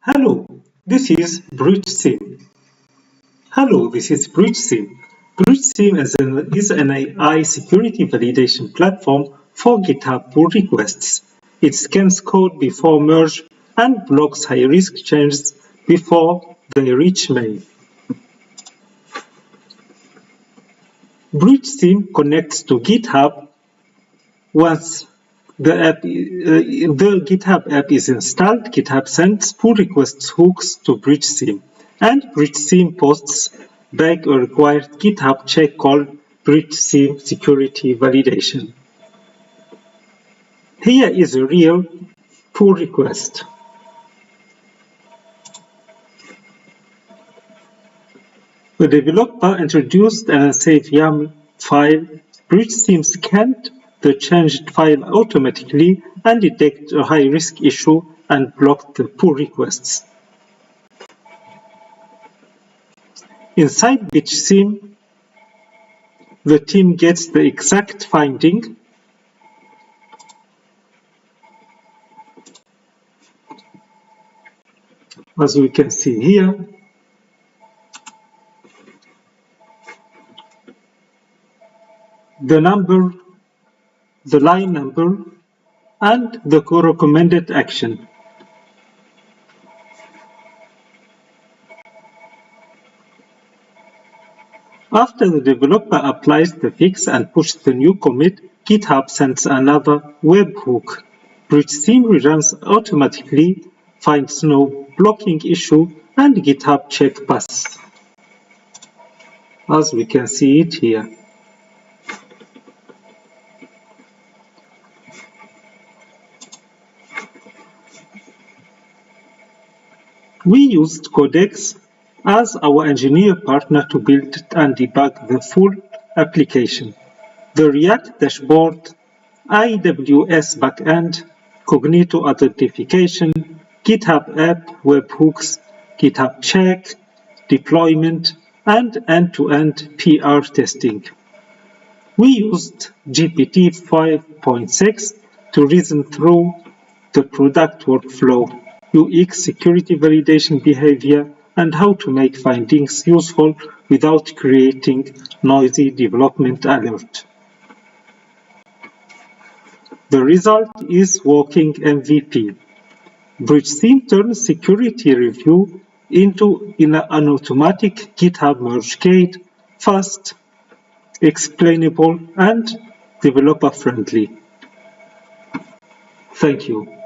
Hello, this is BreachSim. Hello, this is BreachSim. BreachSim is an AI security validation platform for GitHub pull requests. It scans code before merge and blocks high-risk changes before they reach main. BreachSim connects to GitHub once the GitHub app is installed. GitHub sends pull requests hooks to BreachSim, and BreachSim posts back a required GitHub check called BreachSim security validation. Here is a real pull request. The developer introduced an unsafe YAML file. BreachSim scanned the changed file automatically and detected a high-risk issue and blocked the pull requests. Inside BreachSim, the team gets the exact finding. As we can see here, the number, the line number, and the recommended action. After the developer applies the fix and pushes the new commit, GitHub sends another webhook. BreachSim reruns automatically, finds no blocking issue, and GitHub check passes. As we can see it here. We used Codex as our engineer partner to build and debug the full application. The React dashboard, AWS backend, Cognito authentication, GitHub app, webhooks, GitHub check, deployment, and end-to-end PR testing. We used GPT 5.6 to reason through the product workflow, UX security validation behavior, and how to make findings useful without creating noisy development alert. The result is working MVP. BreachSim turns security review into an automatic GitHub merge gate, fast, explainable, and developer-friendly. Thank you.